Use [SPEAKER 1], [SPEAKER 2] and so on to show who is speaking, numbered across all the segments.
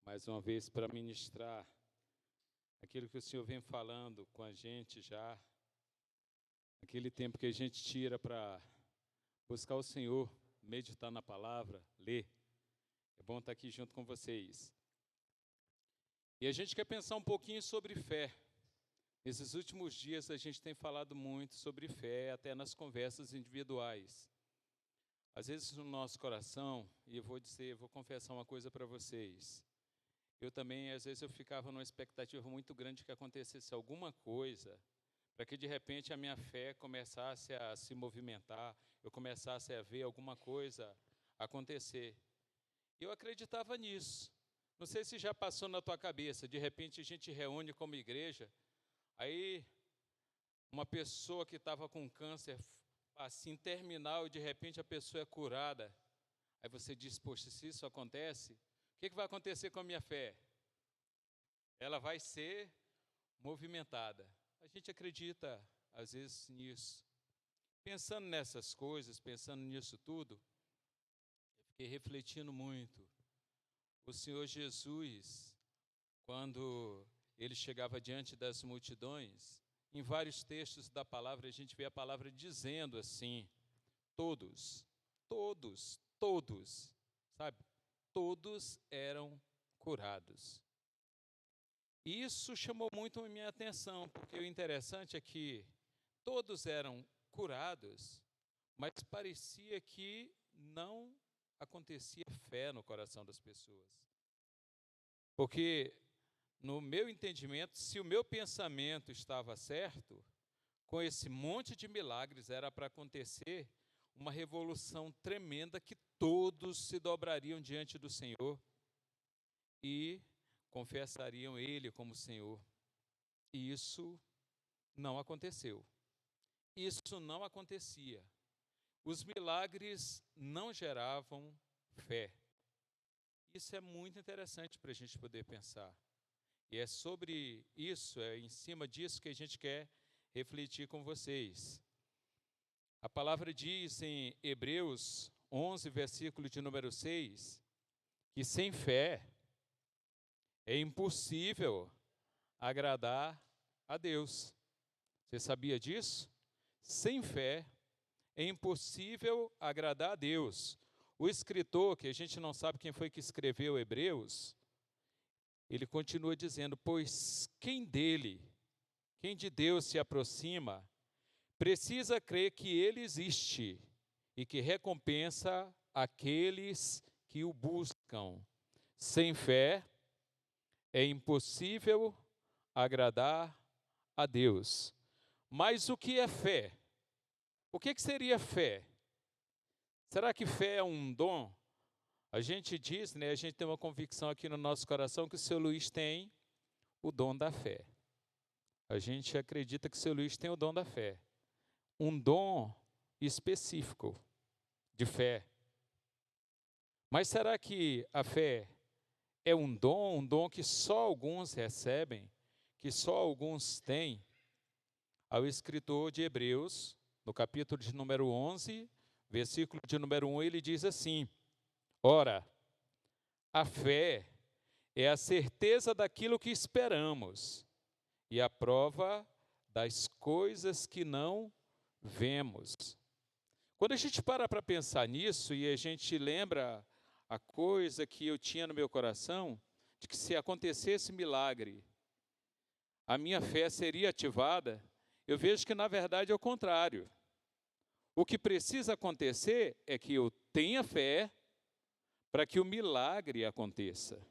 [SPEAKER 1] mais uma vez para ministrar aquilo que o Senhor vem falando com a gente já, aquele tempo que a gente tira para buscar o Senhor, meditar na palavra, ler. É bom estar aqui junto com vocês. E a gente quer pensar um pouquinho sobre fé. Nesses últimos dias a gente tem falado muito sobre fé, até nas conversas individuais. Às vezes no nosso coração, e eu vou confessar uma coisa para vocês. Eu também, às vezes, eu ficava numa expectativa muito grande que acontecesse alguma coisa, para que de repente a minha fé começasse a se movimentar, eu começasse a ver alguma coisa acontecer. Eu acreditava nisso. Não sei se já passou na tua cabeça, de repente a gente reúne como igreja, aí uma pessoa que estava com câncer assim terminal, de repente a pessoa é curada. Aí você diz, poxa, se isso acontece, o que vai acontecer com a minha fé? Ela vai ser movimentada. A gente acredita, às vezes, nisso. Pensando nessas coisas, pensando nisso tudo, eu fiquei refletindo muito. O Senhor Jesus, quando ele chegava diante das multidões, em vários textos da palavra, a gente vê a palavra dizendo assim, todos, sabe? Todos eram curados. E isso chamou muito a minha atenção, porque o interessante é que todos eram curados, mas parecia que não acontecia fé no coração das pessoas. Porque, no meu entendimento, se o meu pensamento estava certo, com esse monte de milagres era para acontecer uma revolução tremenda que todos se dobrariam diante do Senhor e confessariam Ele como Senhor. E isso não aconteceu. Isso não acontecia. Os milagres não geravam fé. Isso é muito interessante para a gente poder pensar. E é sobre isso, é em cima disso que a gente quer refletir com vocês. A palavra diz em Hebreus 11, versículo de número 6, que sem fé é impossível agradar a Deus. Você sabia disso? Sem fé é impossível agradar a Deus. O escritor, que a gente não sabe quem foi que escreveu Hebreus, ele continua dizendo, pois quem de Deus se aproxima, precisa crer que Ele existe e que recompensa aqueles que o buscam. Sem fé, é impossível agradar a Deus. Mas o que é fé? O que seria fé? Será que fé é um dom? A gente diz, a gente tem uma convicção aqui no nosso coração que o seu Luiz tem o dom da fé. A gente acredita que o seu Luiz tem o dom da fé. Um dom específico de fé. Mas será que a fé é um dom que só alguns recebem, que só alguns têm? Ao escritor de Hebreus, no capítulo de número 11, versículo de número 1, ele diz assim, ora, a fé é a certeza daquilo que esperamos e a prova das coisas que não vemos. Quando a gente para pensar nisso e a gente lembra a coisa que eu tinha no meu coração, de que se acontecesse milagre, a minha fé seria ativada, eu vejo que na verdade é o contrário. O que precisa acontecer é que eu tenha fé para que o milagre aconteça.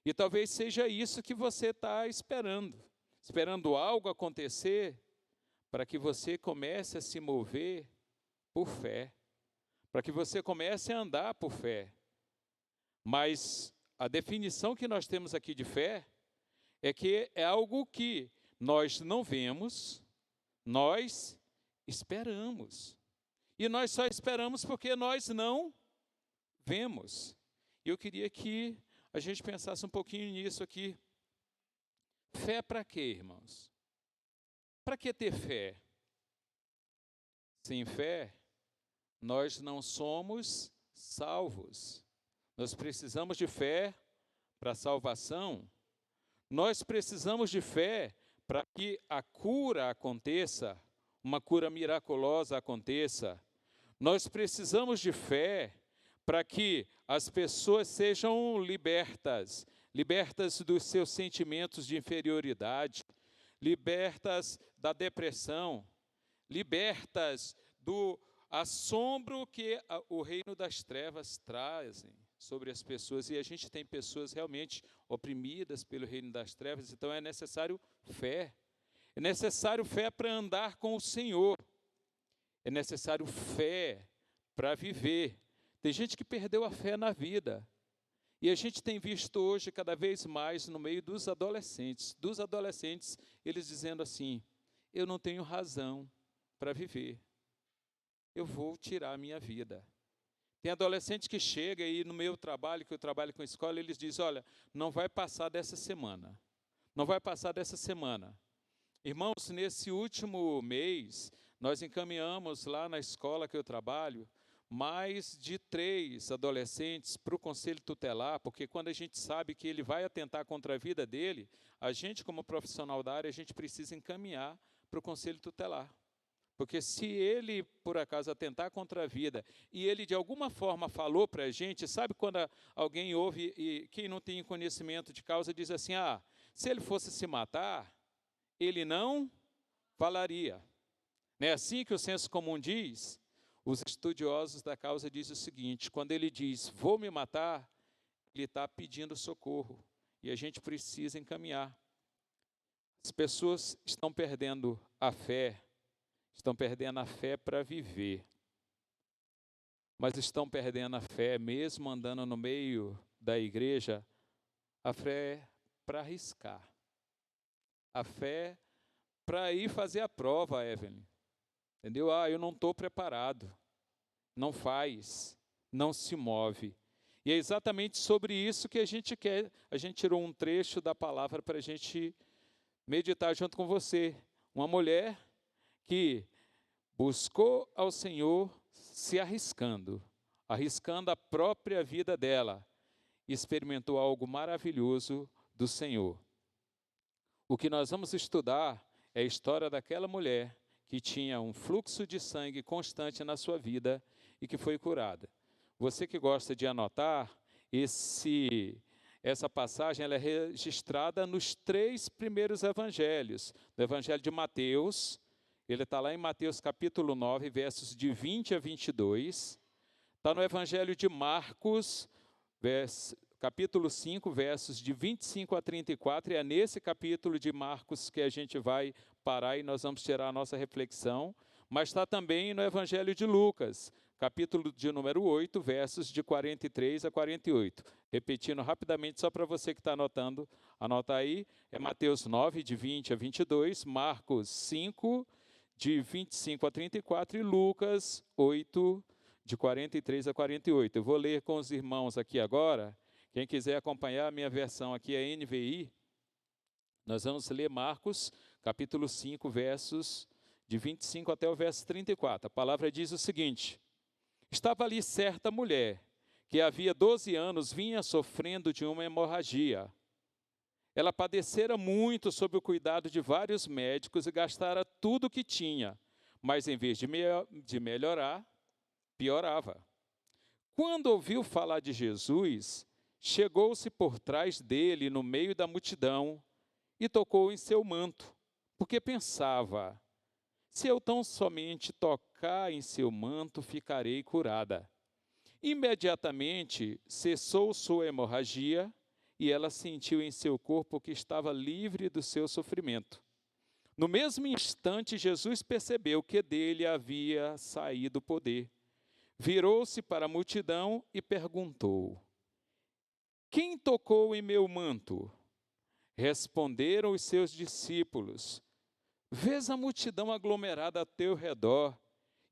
[SPEAKER 1] E talvez seja isso que você está esperando algo acontecer para que você comece a se mover por fé, para que você comece a andar por fé. Mas a definição que nós temos aqui de fé é que é algo que nós não vemos, nós esperamos. E nós só esperamos porque nós não vemos. E eu queria que a gente pensasse um pouquinho nisso aqui. Fé para quê, irmãos? Para que ter fé? Sem fé, nós não somos salvos. Nós precisamos de fé para a salvação, nós precisamos de fé para que a cura aconteça, uma cura miraculosa aconteça. Nós precisamos de fé para que as pessoas sejam libertas dos seus sentimentos de inferioridade, libertas da depressão, libertas do assombro que o reino das trevas trazem sobre as pessoas. E a gente tem pessoas realmente oprimidas pelo reino das trevas, então é necessário fé. É necessário fé para andar com o Senhor. É necessário fé para viver. Tem gente que perdeu a fé na vida. E a gente tem visto hoje cada vez mais no meio dos adolescentes, eles dizendo assim: eu não tenho razão para viver. Eu vou tirar a minha vida. Tem adolescente que chega e no meu trabalho, que eu trabalho com escola, eles dizem: olha, não vai passar dessa semana. Não vai passar dessa semana. Irmãos, nesse último mês, nós encaminhamos lá na escola que eu trabalho, mais de 3 adolescentes para o conselho tutelar, porque quando a gente sabe que ele vai atentar contra a vida dele, a gente, como profissional da área, a gente precisa encaminhar para o conselho tutelar. Porque se ele, por acaso, atentar contra a vida, e ele de alguma forma falou para a gente, sabe quando alguém ouve e quem não tem conhecimento de causa diz assim: se ele fosse se matar, ele não falaria. Não é assim que o senso comum diz? Os estudiosos da causa dizem o seguinte: quando ele diz, vou me matar, ele está pedindo socorro. E a gente precisa encaminhar. As pessoas estão perdendo a fé para viver. Mas estão perdendo a fé, mesmo andando no meio da igreja, a fé para arriscar. A fé para ir fazer a prova, Evelyn. Entendeu? Eu não estou preparado. Não faz, não se move. E é exatamente sobre isso que a gente quer. A gente tirou um trecho da palavra para a gente meditar junto com você. Uma mulher que buscou ao Senhor se arriscando a própria vida dela, e experimentou algo maravilhoso do Senhor. O que nós vamos estudar é a história daquela mulher que tinha um fluxo de sangue constante na sua vida e que foi curada. Você que gosta de anotar, essa passagem ela é registrada nos 3 primeiros evangelhos. No evangelho de Mateus, ele está lá em Mateus capítulo 9, versos de 20 a 22. Está no evangelho de Marcos, capítulo 5, versos de 25 a 34. E é nesse capítulo de Marcos que a gente vai parar e nós vamos tirar a nossa reflexão. Mas está também no evangelho de Lucas, capítulo de número 8, versos de 43 a 48. Repetindo rapidamente, só para você que está anotando, anota aí. É Mateus 9, de 20 a 22, Marcos 5, de 25 a 34 e Lucas 8, de 43 a 48. Eu vou ler com os irmãos aqui agora. Quem quiser acompanhar, a minha versão aqui é NVI. Nós vamos ler Marcos, capítulo 5, versos de 25 até o verso 34. A palavra diz o seguinte: estava ali certa mulher, que havia 12 anos vinha sofrendo de uma hemorragia. Ela padecera muito sob o cuidado de vários médicos e gastara tudo o que tinha, mas em vez de melhorar, piorava. Quando ouviu falar de Jesus, chegou-se por trás dele, no meio da multidão, e tocou em seu manto, porque pensava: se eu tão somente tocar em seu manto, ficarei curada. Imediatamente cessou sua hemorragia e ela sentiu em seu corpo que estava livre do seu sofrimento. No mesmo instante, Jesus percebeu que dele havia saído o poder. Virou-se para a multidão e perguntou: quem tocou em meu manto? Responderam os seus discípulos: vês a multidão aglomerada a teu redor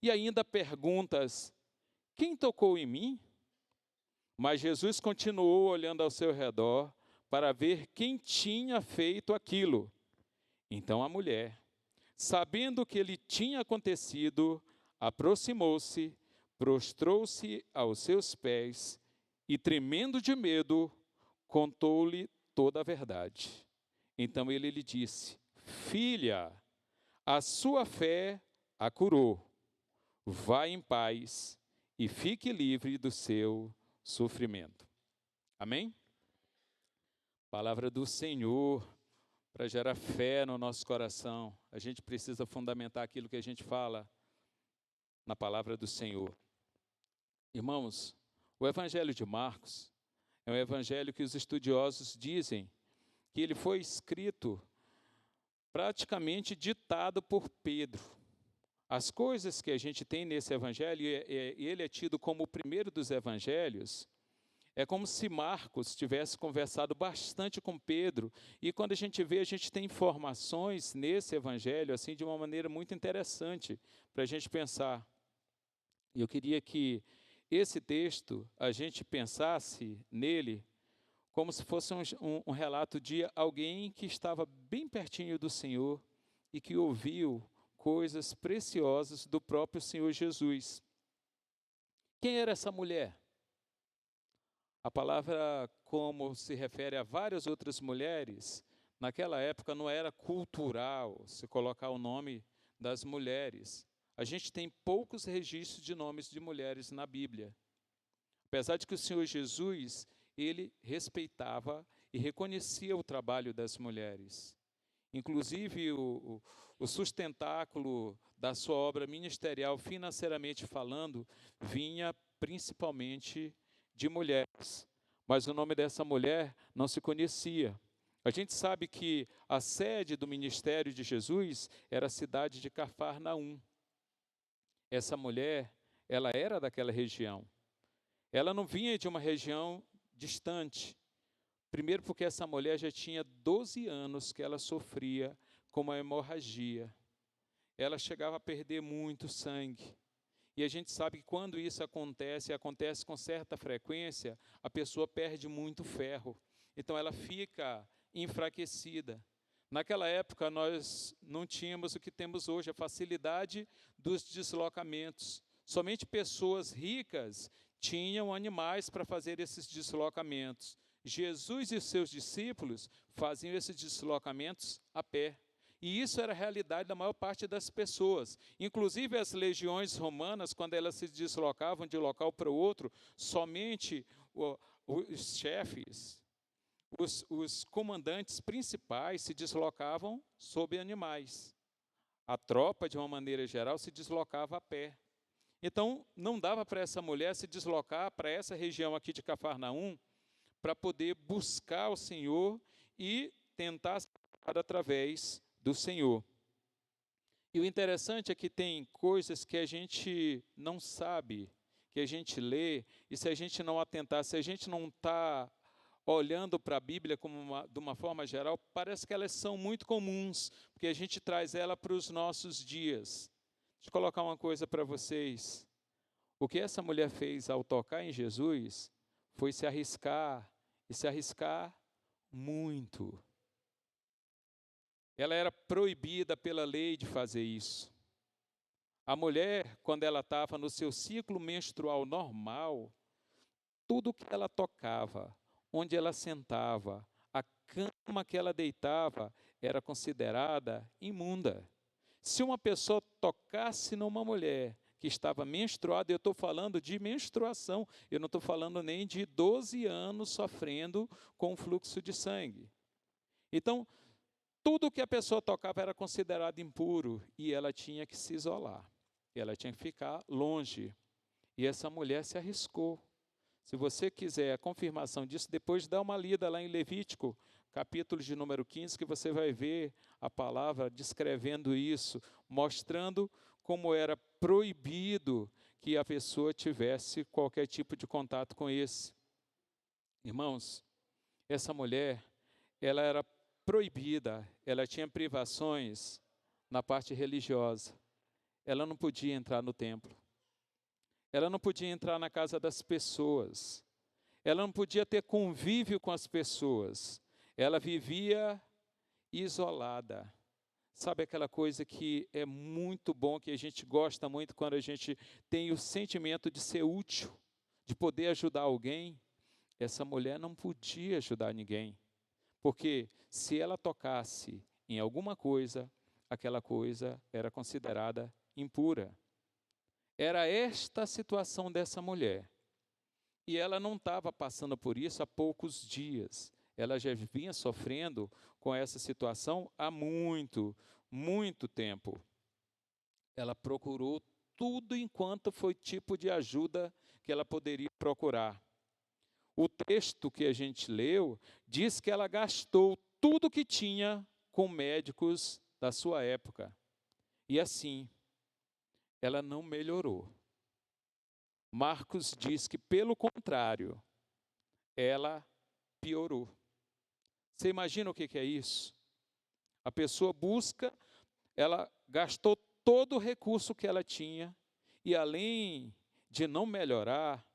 [SPEAKER 1] e ainda perguntas: quem tocou em mim? Mas Jesus continuou olhando ao seu redor para ver quem tinha feito aquilo. Então a mulher, sabendo o que lhe tinha acontecido, aproximou-se, prostrou-se aos seus pés e, tremendo de medo, contou-lhe toda a verdade. Então ele lhe disse: filha, a sua fé a curou. Vá em paz e fique livre do seu sofrimento. Amém? Palavra do Senhor para gerar fé no nosso coração. A gente precisa fundamentar aquilo que a gente fala na palavra do Senhor. Irmãos, o Evangelho de Marcos é um evangelho que os estudiosos dizem que ele foi escrito, praticamente ditado por Pedro. As coisas que a gente tem nesse evangelho, e ele é tido como o primeiro dos evangelhos, é como se Marcos tivesse conversado bastante com Pedro, e quando a gente vê, a gente tem informações nesse evangelho, assim, de uma maneira muito interessante para a gente pensar. E eu queria que esse texto, a gente pensasse nele como se fosse um relato de alguém que estava bem pertinho do Senhor e que ouviu coisas preciosas do próprio Senhor Jesus. Quem era essa mulher? A palavra, como se refere a várias outras mulheres, naquela época não era cultural se colocar o nome das mulheres. A gente tem poucos registros de nomes de mulheres na Bíblia. Apesar de que o Senhor Jesus, ele respeitava e reconhecia o trabalho das mulheres. Inclusive, o sustentáculo da sua obra ministerial, financeiramente falando, vinha principalmente de mulheres. Mas o nome dessa mulher não se conhecia. A gente sabe que a sede do ministério de Jesus era a cidade de Cafarnaum. Essa mulher, ela era daquela região. Ela não vinha de uma região distante. Primeiro porque essa mulher já tinha 12 anos que ela sofria com uma hemorragia. Ela chegava a perder muito sangue. E a gente sabe que quando isso acontece com certa frequência, a pessoa perde muito ferro. Então ela fica enfraquecida. Naquela época nós não tínhamos o que temos hoje, a facilidade dos deslocamentos. Somente pessoas ricas tinham animais para fazer esses deslocamentos. Jesus e seus discípulos faziam esses deslocamentos a pé. E isso era a realidade da maior parte das pessoas. Inclusive as legiões romanas, quando elas se deslocavam de um local para o outro, somente os chefes, os comandantes principais se deslocavam sobre animais. A tropa, de uma maneira geral, se deslocava a pé. Então, não dava para essa mulher se deslocar para essa região aqui de Cafarnaum para poder buscar o Senhor e tentar ser através do Senhor. E o interessante é que tem coisas que a gente não sabe, que a gente lê, e se a gente não atentar, se a gente não está olhando para a Bíblia de uma forma geral, parece que elas são muito comuns, porque a gente traz ela para os nossos dias. Deixa eu colocar uma coisa para vocês. O que essa mulher fez ao tocar em Jesus foi se arriscar, e se arriscar muito. Ela era proibida pela lei de fazer isso. A mulher, quando ela estava no seu ciclo menstrual normal, tudo que ela tocava, onde ela sentava, a cama que ela deitava, era considerada imunda. Se uma pessoa tocasse numa mulher que estava menstruada, eu estou falando de menstruação, eu não estou falando nem de 12 anos sofrendo com fluxo de sangue. Então, tudo que a pessoa tocava era considerado impuro e ela tinha que se isolar, ela tinha que ficar longe. E essa mulher se arriscou. Se você quiser a confirmação disso, depois dá uma lida lá em Levítico, capítulo de número 15, que você vai ver a palavra descrevendo isso, mostrando como era proibido que a pessoa tivesse qualquer tipo de contato com esse. Irmãos, essa mulher, ela era proibida, ela tinha privações na parte religiosa. Ela não podia entrar no templo. Ela não podia entrar na casa das pessoas. Ela não podia ter convívio com as pessoas. Ela vivia isolada. Sabe aquela coisa que é muito bom, que a gente gosta muito quando a gente tem o sentimento de ser útil, de poder ajudar alguém? essa mulher não podia ajudar ninguém, porque se ela tocasse em alguma coisa, aquela coisa era considerada impura. Era esta a situação dessa mulher. E ela não estava passando por isso há poucos dias. Ela já vinha sofrendo com essa situação há muito, muito tempo. Ela procurou tudo enquanto foi tipo de ajuda que ela poderia procurar. O texto que a gente leu diz que ela gastou tudo que tinha com médicos da sua época. E assim, ela não melhorou. Marcos diz que, pelo contrário, ela piorou. Você imagina o que é isso? A pessoa busca, ela gastou todo o recurso que ela tinha e, além de não melhorar,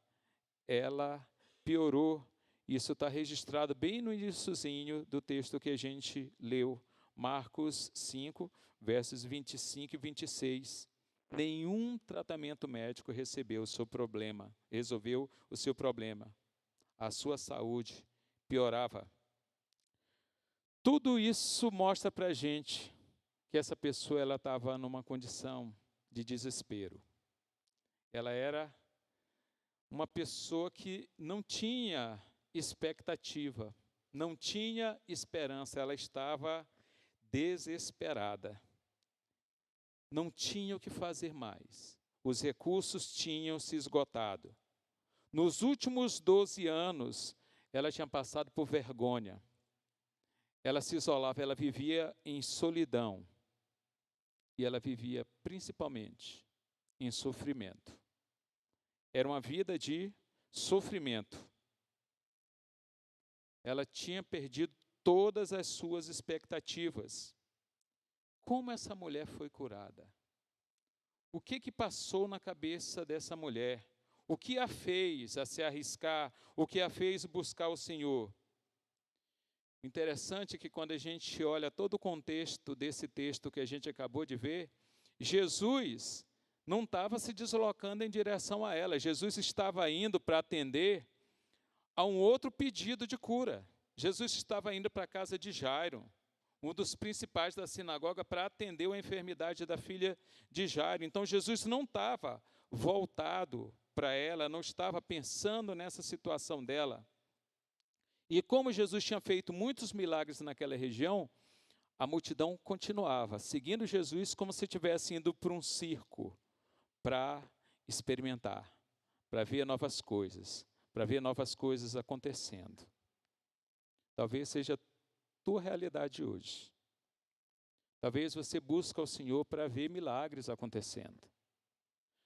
[SPEAKER 1] ela piorou. Isso está registrado bem no iniciozinho do texto que a gente leu, Marcos 5, versos 25 e 26. Nenhum tratamento médico resolveu o seu problema. A sua saúde piorava. Tudo isso mostra para a gente que essa pessoa estava numa condição de desespero. Ela era uma pessoa que não tinha expectativa, não tinha esperança, ela estava desesperada. Não tinha o que fazer mais. Os recursos tinham se esgotado. Nos últimos 12 anos, ela tinha passado por vergonha. Ela se isolava, ela vivia em solidão. E ela vivia principalmente em sofrimento. Era uma vida de sofrimento. Ela tinha perdido todas as suas expectativas. Como essa mulher foi curada? O que passou na cabeça dessa mulher? O que a fez a se arriscar? O que a fez buscar o Senhor? Interessante é que quando a gente olha todo o contexto desse texto que a gente acabou de ver, Jesus não estava se deslocando em direção a ela. Jesus estava indo para atender a um outro pedido de cura. Jesus estava indo para a casa de Jairo, um dos principais da sinagoga, para atender a enfermidade da filha de Jairo. Então, Jesus não estava voltado para ela, não estava pensando nessa situação dela. E como Jesus tinha feito muitos milagres naquela região, a multidão continuava seguindo Jesus como se estivesse indo para um circo, para experimentar, para ver novas coisas acontecendo. Talvez seja a tua realidade hoje. Talvez você busque o Senhor para ver milagres acontecendo.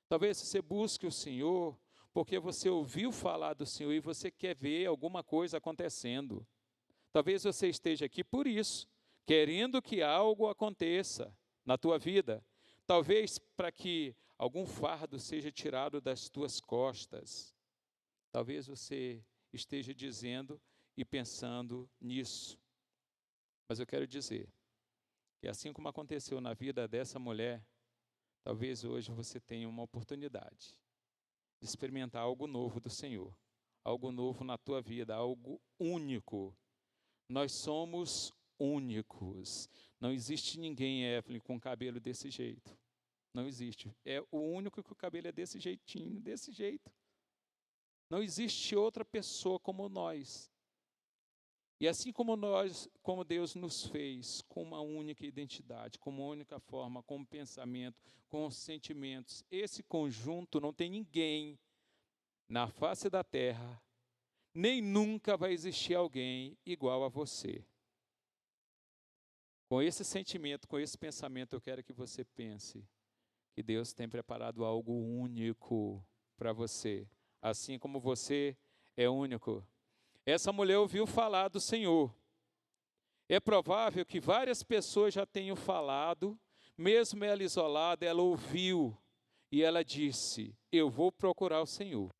[SPEAKER 1] Talvez você busque o Senhor porque você ouviu falar do Senhor e você quer ver alguma coisa acontecendo. Talvez você esteja aqui por isso, querendo que algo aconteça na tua vida. Talvez para que algum fardo seja tirado das tuas costas. Talvez você esteja dizendo e pensando nisso. Mas eu quero dizer que assim como aconteceu na vida dessa mulher, talvez hoje você tenha uma oportunidade de experimentar algo novo do Senhor, algo novo na tua vida, algo único. Nós somos únicos. Não existe ninguém, Evelyn, com cabelo desse jeito. Não existe. É o único que o cabelo é desse jeitinho, desse jeito. Não existe outra pessoa como nós. E assim como Deus nos fez com uma única identidade, com uma única forma, com um pensamento, com sentimentos, esse conjunto não tem ninguém na face da terra, nem nunca vai existir alguém igual a você. Com esse sentimento, com esse pensamento, eu quero que você pense que Deus tem preparado algo único para você, assim como você é único. Essa mulher ouviu falar do Senhor. É provável que várias pessoas já tenham falado, mesmo ela isolada, ela ouviu e ela disse: eu vou procurar o Senhor.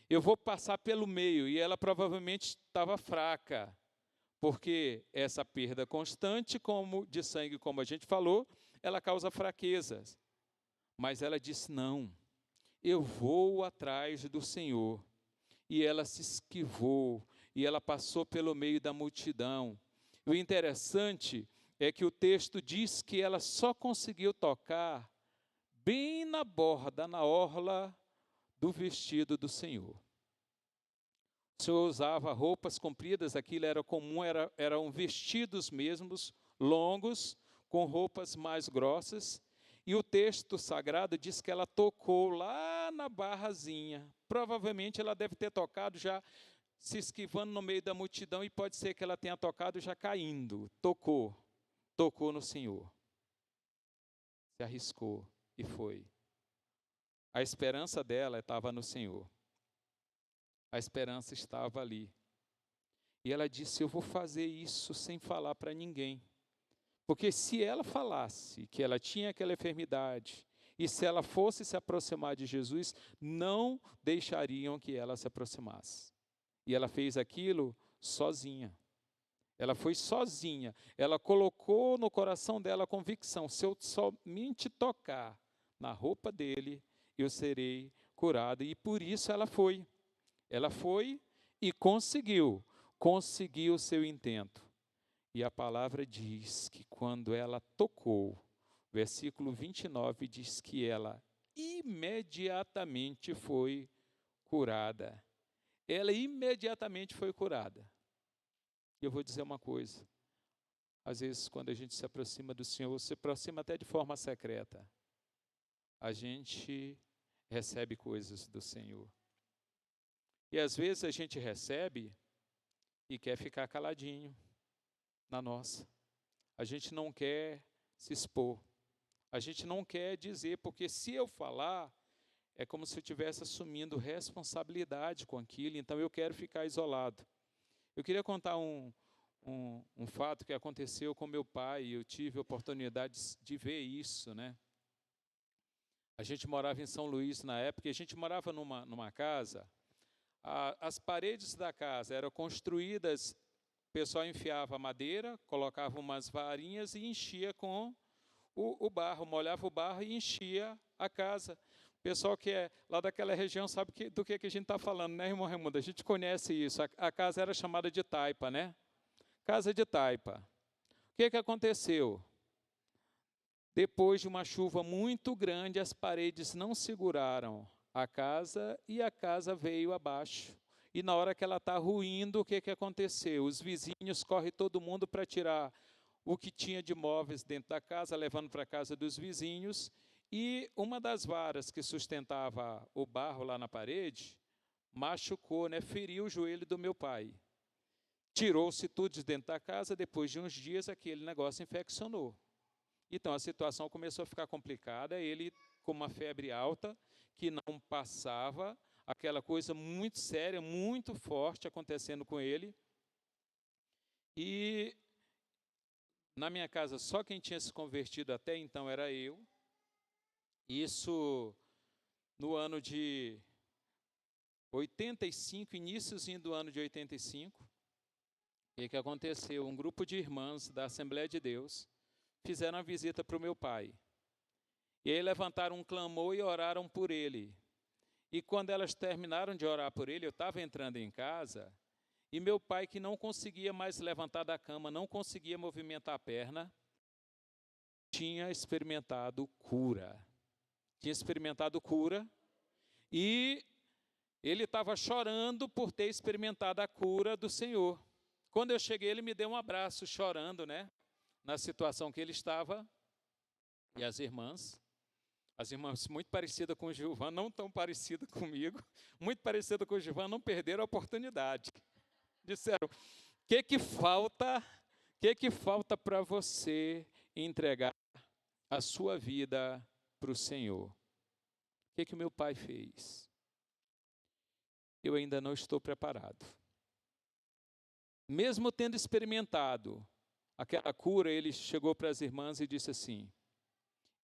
[SPEAKER 1] Eu vou passar pelo meio. E ela provavelmente estava fraca, porque essa perda constante de sangue, como a gente falou, ela causa fraquezas. Mas ela disse: não, eu vou atrás do Senhor. E ela se esquivou, e ela passou pelo meio da multidão. O interessante é que o texto diz que ela só conseguiu tocar bem na borda, na orla do vestido do Senhor. O Senhor usava roupas compridas, aquilo era comum, eram vestidos mesmos, longos, com roupas mais grossas, e o texto sagrado diz que ela tocou lá na barrazinha. Provavelmente ela deve ter tocado já se esquivando no meio da multidão, e pode ser que ela tenha tocado já caindo. Tocou no Senhor. Se arriscou e foi. A esperança dela estava no Senhor. A esperança estava ali. E ela disse: eu vou fazer isso sem falar para ninguém. Porque se ela falasse que ela tinha aquela enfermidade, e se ela fosse se aproximar de Jesus, não deixariam que ela se aproximasse. E ela fez aquilo sozinha. Ela foi sozinha. Ela colocou no coração dela a convicção: se eu somente tocar na roupa dele, eu serei curada. E por isso ela foi. Ela foi e conseguiu o seu intento. E a palavra diz que quando ela tocou, versículo 29 diz que ela imediatamente foi curada. Ela imediatamente foi curada. E eu vou dizer uma coisa: às vezes, quando a gente se aproxima do Senhor, se aproxima até de forma secreta, a gente recebe coisas do Senhor. E às vezes a gente recebe e quer ficar caladinho na nossa. A gente não quer se expor. A gente não quer dizer, porque se eu falar, é como se eu estivesse assumindo responsabilidade com aquilo, então eu quero ficar isolado. Eu queria contar um fato que aconteceu com meu pai, e eu tive a oportunidade de ver isso, né? A gente morava em São Luís na época, e a gente morava numa casa. As paredes da casa eram construídas, o pessoal enfiava madeira, colocava umas varinhas e enchia com o barro, molhava o barro e enchia a casa. O pessoal que é lá daquela região sabe do que a gente está falando, né, irmão Raimundo? A gente conhece isso. A casa era chamada de taipa, né? Casa de taipa. O que aconteceu? Depois de uma chuva muito grande, as paredes não seguraram a casa e a casa veio abaixo. E na hora que ela está ruindo, o que aconteceu? Os vizinhos correm todo mundo para tirar o que tinha de móveis dentro da casa, levando para a casa dos vizinhos, e uma das varas que sustentava o barro lá na parede, machucou, né, feriu o joelho do meu pai. Tirou-se tudo de dentro da casa, depois de uns dias aquele negócio infeccionou. Então a situação começou a ficar complicada, ele com uma febre alta, que não passava, aquela coisa muito séria, muito forte acontecendo com ele. E na minha casa, só quem tinha se convertido até então era eu. Isso no ano de 85, iníciozinho do ano de 85. O que aconteceu? Um grupo de irmãs da Assembleia de Deus fizeram uma visita para o meu pai. E aí levantaram um clamor e oraram por ele. E quando elas terminaram de orar por ele, eu estava entrando em casa, e meu pai, que não conseguia mais levantar da cama, não conseguia movimentar a perna, tinha experimentado cura. E ele estava chorando por ter experimentado a cura do Senhor. Quando eu cheguei, ele me deu um abraço, chorando, né? Na situação que ele estava. E as irmãs muito parecidas com o Gilvan, não tão parecidas comigo, muito parecidas com o Gilvan, não perderam a oportunidade. Disseram: o que falta para você entregar a sua vida para o Senhor? O que o meu pai fez? Eu ainda não estou preparado. Mesmo tendo experimentado aquela cura, ele chegou para as irmãs e disse assim: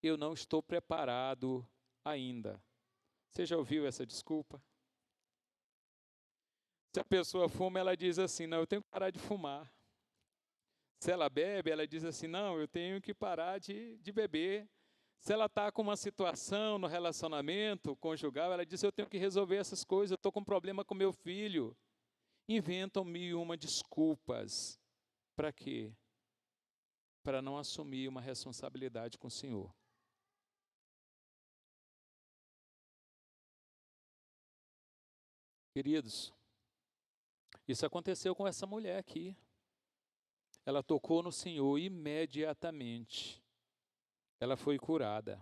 [SPEAKER 1] eu não estou preparado ainda. Você já ouviu essa desculpa? Se a pessoa fuma, ela diz assim: não, eu tenho que parar de fumar. Se ela bebe, ela diz assim: não, eu tenho que parar de beber. Se ela está com uma situação no relacionamento conjugal, ela diz: eu tenho que resolver essas coisas, eu estou com um problema com meu filho. inventam mil e uma desculpas. Para quê? Para não assumir uma responsabilidade com o Senhor. Queridos, isso aconteceu com essa mulher aqui. Ela tocou no Senhor imediatamente. Ela foi curada.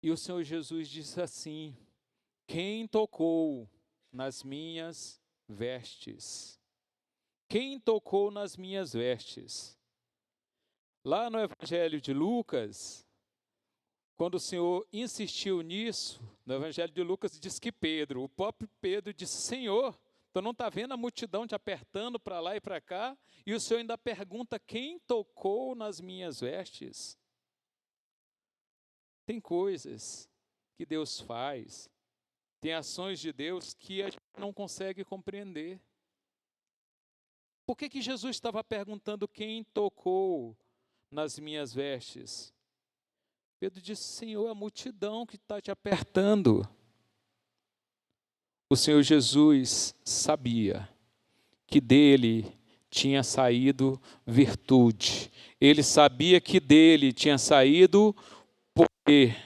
[SPEAKER 1] E o Senhor Jesus disse assim: quem tocou nas minhas vestes? Quem tocou nas minhas vestes? Lá no Evangelho de Lucas, quando o Senhor insistiu nisso, no Evangelho de Lucas diz que Pedro, o próprio Pedro disse: Senhor, tu não está vendo a multidão te apertando para lá e para cá? E o Senhor ainda pergunta: quem tocou nas minhas vestes? Tem coisas que Deus faz, tem ações de Deus que a gente não consegue compreender. Por que Jesus estava perguntando quem tocou nas minhas vestes? Pedro disse: Senhor, a multidão que está te apertando. O Senhor Jesus sabia que dele tinha saído virtude. Ele sabia que dele tinha saído poder.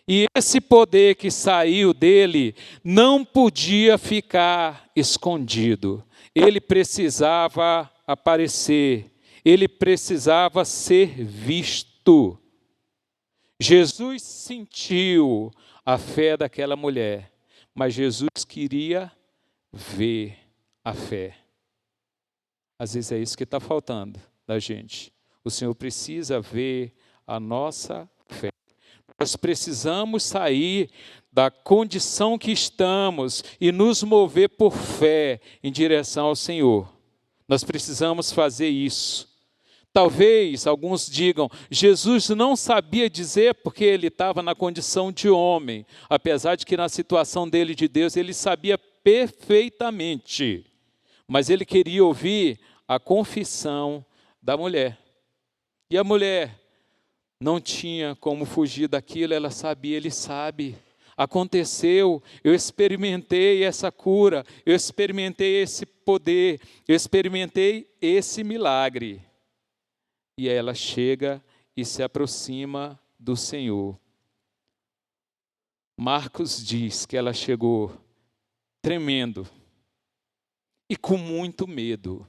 [SPEAKER 1] E esse poder que saiu dele não podia ficar escondido. Ele precisava aparecer. Ele precisava ser visto. Jesus sentiu a fé daquela mulher, mas Jesus queria ver a fé. Às vezes é isso que está faltando da gente. O Senhor precisa ver a nossa fé. Nós precisamos sair da condição que estamos e nos mover por fé em direção ao Senhor. Nós precisamos fazer isso. Talvez alguns digam: Jesus não sabia dizer porque ele estava na condição de homem, apesar de que na situação dele de Deus ele sabia perfeitamente, mas ele queria ouvir a confissão da mulher. E a mulher não tinha como fugir daquilo, ela sabia, ele sabe. Aconteceu, eu experimentei essa cura, eu experimentei esse poder, eu experimentei esse milagre. E ela chega e se aproxima do Senhor. Marcos diz que ela chegou tremendo e com muito medo.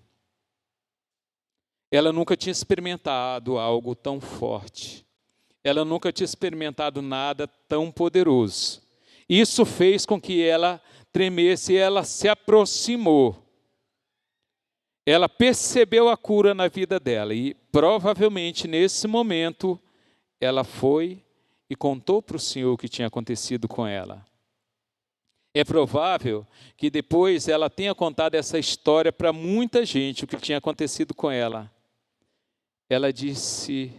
[SPEAKER 1] Ela nunca tinha experimentado algo tão forte. Ela nunca tinha experimentado nada tão poderoso. Isso fez com que ela tremesse e ela se aproximou. Ela percebeu a cura na vida dela e provavelmente nesse momento ela foi e contou para o Senhor o que tinha acontecido com ela. É provável que depois ela tenha contado essa história para muita gente, o que tinha acontecido com ela. Ela disse: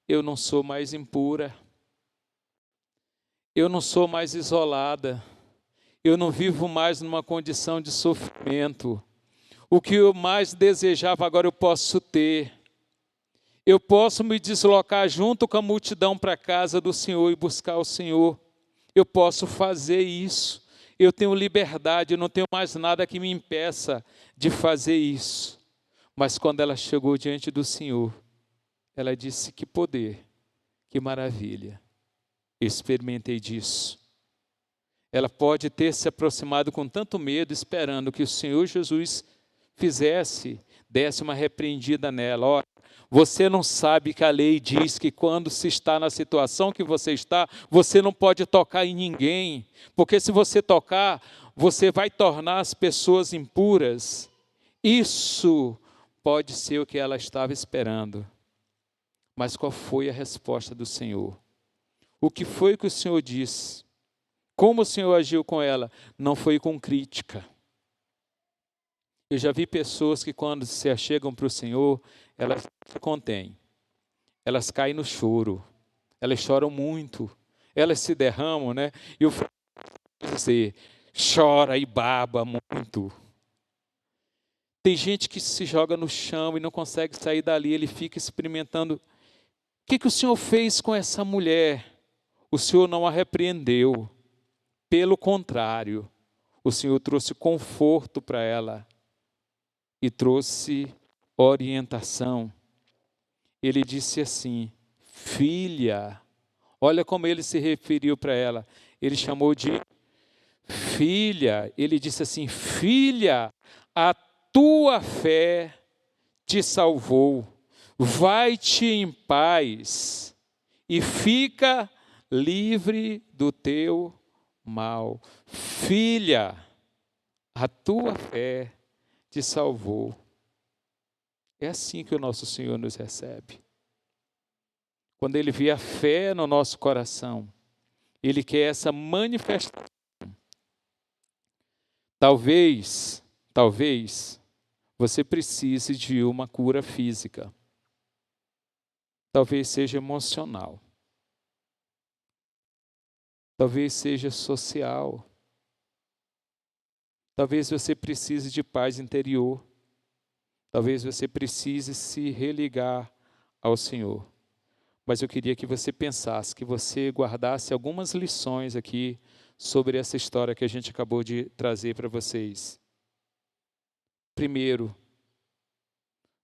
[SPEAKER 1] eu não sou mais impura, eu não sou mais isolada, eu não vivo mais numa condição de sofrimento. O que eu mais desejava agora eu posso ter. Eu posso me deslocar junto com a multidão para a casa do Senhor e buscar o Senhor. Eu posso fazer isso. Eu tenho liberdade, eu não tenho mais nada que me impeça de fazer isso. Mas quando ela chegou diante do Senhor, ela disse: que poder, que maravilha. Eu experimentei disso. Ela pode ter se aproximado com tanto medo, esperando que o Senhor Jesus desse uma repreendida nela. Olha, você não sabe que a lei diz que quando se está na situação que você está, você não pode tocar em ninguém, porque se você tocar, você vai tornar as pessoas impuras. Isso pode ser o que ela estava esperando. Mas qual foi a resposta do Senhor? O que foi que o Senhor disse? Como o Senhor agiu com ela? Não foi com crítica. Eu já vi pessoas que quando se achegam para o Senhor, elas se contêm, elas caem no choro, elas choram muito, elas se derramam, né? E eu falo para você, chora e baba muito. Tem gente que se joga no chão e não consegue sair dali, ele fica experimentando. O que o Senhor fez com essa mulher? O Senhor não a repreendeu, pelo contrário, o Senhor trouxe conforto para ela e trouxe orientação. Ele disse assim: filha, olha como ele se referiu para ela. Ele chamou de filha. Ele disse assim: filha, a tua fé te salvou. Vai-te em paz e fica livre do teu mal. Filha, a tua fé te salvou. É assim que o nosso Senhor nos recebe. Quando Ele vê a fé no nosso coração, Ele quer essa manifestação. Talvez você precise de uma cura física. Talvez seja emocional. Talvez seja social. Talvez você precise de paz interior. Talvez você precise se religar ao Senhor. Mas eu queria que você pensasse, que você guardasse algumas lições aqui sobre essa história que a gente acabou de trazer para vocês. Primeiro,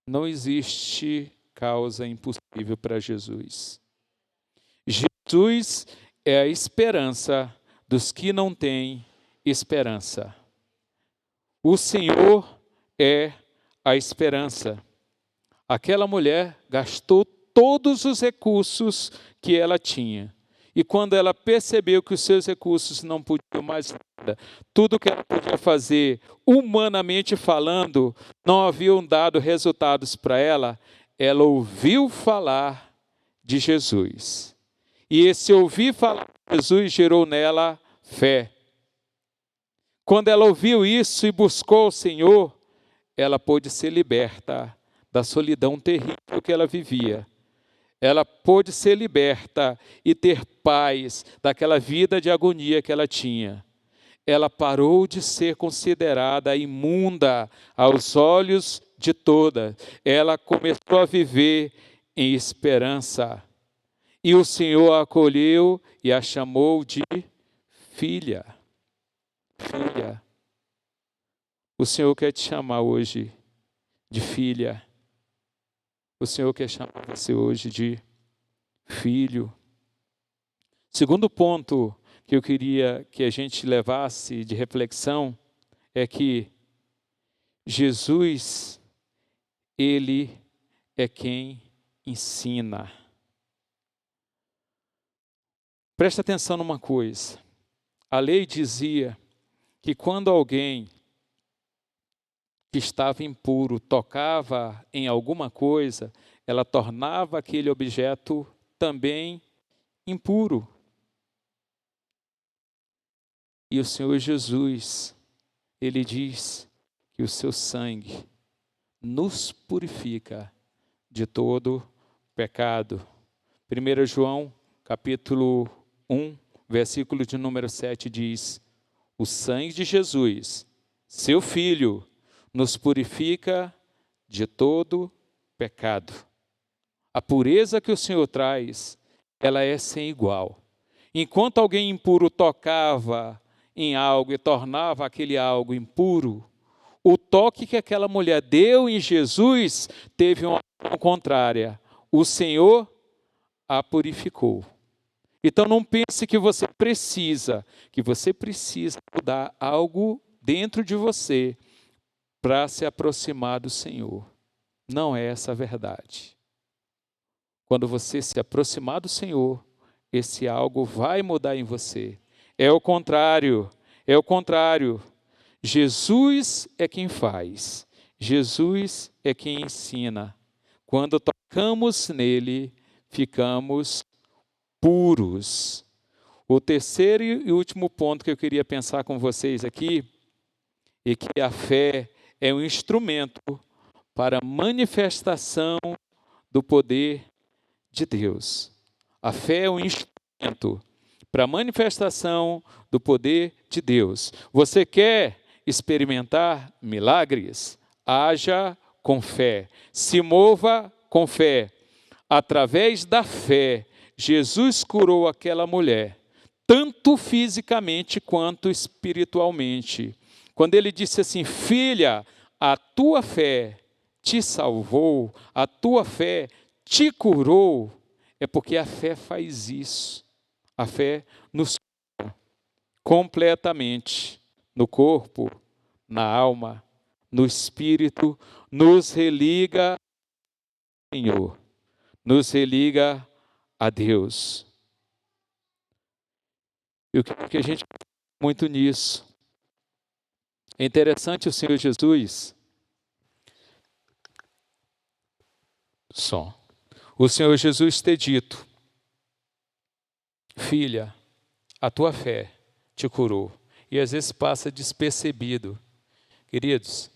[SPEAKER 1] não existe causa impossível para Jesus. Jesus é a esperança dos que não têm esperança. O Senhor é a esperança. Aquela mulher gastou todos os recursos que ela tinha. E quando ela percebeu que os seus recursos não podiam mais nada, tudo que ela podia fazer, humanamente falando, não haviam dado resultados para ela, ela ouviu falar de Jesus. E esse ouvir falar de Jesus gerou nela fé. Quando ela ouviu isso e buscou o Senhor, ela pôde ser liberta da solidão terrível que ela vivia. Ela pôde ser liberta e ter paz daquela vida de agonia que ela tinha. Ela parou de ser considerada imunda aos olhos de todas. Ela começou a viver em esperança. E o Senhor a acolheu e a chamou de filha. Filha. O Senhor quer te chamar hoje de filha. O Senhor quer chamar você hoje de filho. Segundo ponto que eu queria que a gente levasse de reflexão é que Jesus, Ele é quem ensina. Presta atenção numa coisa. A lei dizia que quando alguém que estava impuro tocava em alguma coisa, ela tornava aquele objeto também impuro. E o Senhor Jesus, Ele diz que o seu sangue nos purifica de todo pecado. 1 João, capítulo 1, versículo de número 7 diz: o sangue de Jesus, seu Filho, nos purifica de todo pecado. A pureza que o Senhor traz, ela é sem igual. Enquanto alguém impuro tocava em algo e tornava aquele algo impuro, o toque que aquela mulher deu em Jesus teve uma ação contrária. O Senhor a purificou. Então não pense que você precisa mudar algo dentro de você para se aproximar do Senhor. Não é essa a verdade. Quando você se aproximar do Senhor, esse algo vai mudar em você. É o contrário. Jesus é quem faz. Jesus é quem ensina. Quando tocamos nele, ficamos puros. O terceiro e último ponto que eu queria pensar com vocês aqui é que a fé é um instrumento para a manifestação do poder de Deus. A fé é um instrumento para a manifestação do poder de Deus. Você quer experimentar milagres? Haja com fé. Se mova com fé. Através da fé, Jesus curou aquela mulher. tanto fisicamente quanto espiritualmente. Quando ele disse assim: filha, a tua fé te salvou, a tua fé te curou, é porque a fé faz isso. A fé nos cura completamente, no corpo, na alma, no espírito, nos religa ao Senhor, nos religa a Deus. E o que a gente muito nisso. É interessante o Senhor Jesus, o Senhor Jesus ter dito: filha, a tua fé te curou. E às vezes passa despercebido. Queridos,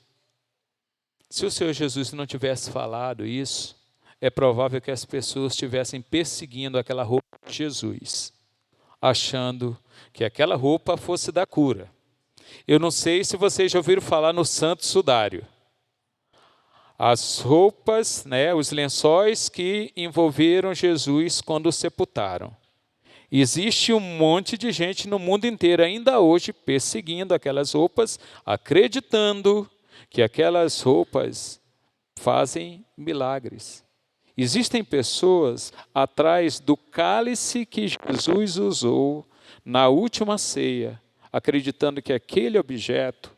[SPEAKER 1] se o Senhor Jesus não tivesse falado isso, é provável que as pessoas estivessem perseguindo aquela roupa de Jesus, achando que aquela roupa fosse da cura. Eu não sei se vocês já ouviram falar no Santo Sudário. As roupas, os lençóis que envolveram Jesus quando o sepultaram. Existe um monte de gente no mundo inteiro ainda hoje perseguindo aquelas roupas, acreditando que aquelas roupas fazem milagres. Existem pessoas atrás do cálice que Jesus usou na última ceia, acreditando que aquele objeto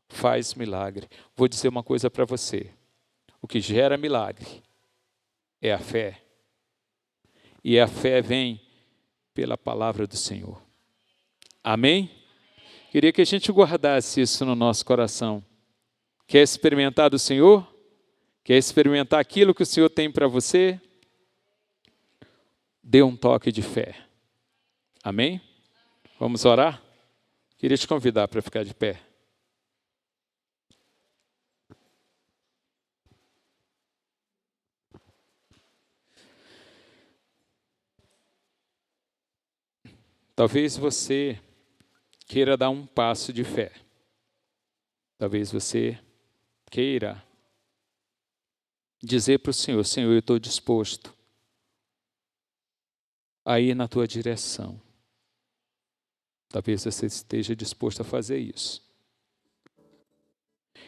[SPEAKER 1] faz milagre. Vou dizer uma coisa para você: o que gera milagre é a fé. E a fé vem pela palavra do Senhor. Amém? Queria que a gente guardasse isso no nosso coração. Quer experimentar do Senhor? Quer experimentar aquilo que o Senhor tem para você? Dê um toque de fé. Amém? Vamos orar? Queria te convidar para ficar de pé. Talvez você queira dar um passo de fé. Talvez você queira dizer para o Senhor: Senhor, eu estou disposto a ir na tua direção. Talvez você esteja disposto a fazer isso.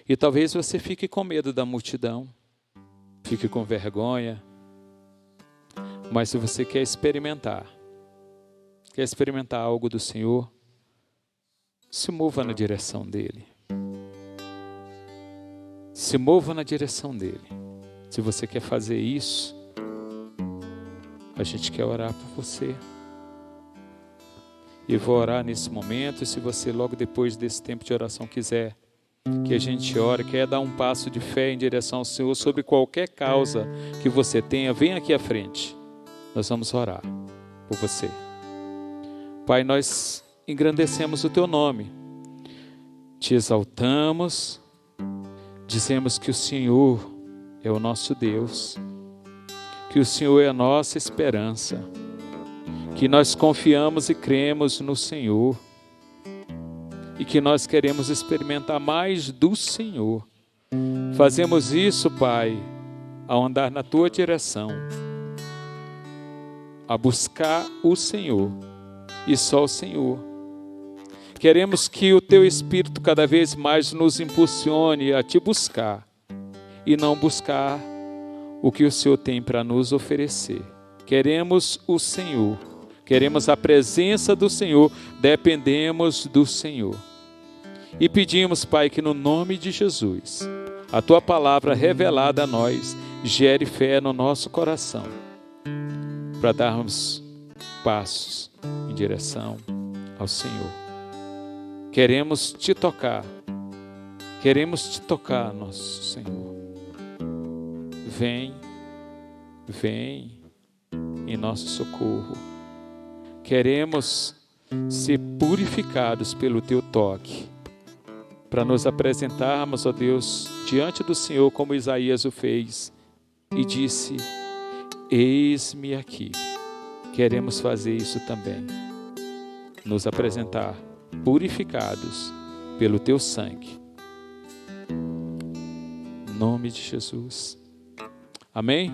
[SPEAKER 1] E talvez você fique com medo da multidão, fique com vergonha. Mas se você quer experimentar algo do Senhor, se mova na direção dele. Se mova na direção dele. Se você quer fazer isso, a gente quer orar por você. E vou orar nesse momento, e se você logo depois desse tempo de oração quiser que a gente ore, quer dar um passo de fé em direção ao Senhor sobre qualquer causa que você tenha, vem aqui à frente. Nós vamos orar por você. Pai, nós engrandecemos o teu nome, te exaltamos, dizemos que o Senhor é o nosso Deus, que o Senhor é a nossa esperança, que nós confiamos e cremos no Senhor e que nós queremos experimentar mais do Senhor. Fazemos isso, Pai, ao andar na tua direção, a buscar o Senhor e só o Senhor. Queremos que o teu Espírito cada vez mais nos impulsione a te buscar e não buscar o que o Senhor tem para nos oferecer. Queremos o Senhor, queremos a presença do Senhor, dependemos do Senhor. E pedimos, Pai, que no nome de Jesus, a tua palavra revelada a nós gere fé no nosso coração, para darmos passos em direção ao Senhor. Queremos te tocar, nosso Senhor. Vem em nosso socorro. Queremos ser purificados pelo teu toque, para nos apresentarmos, ó Deus, diante do Senhor como Isaías o fez e disse: eis-me aqui. Queremos fazer isso também, nos apresentar purificados pelo teu sangue. Em nome de Jesus. Amém?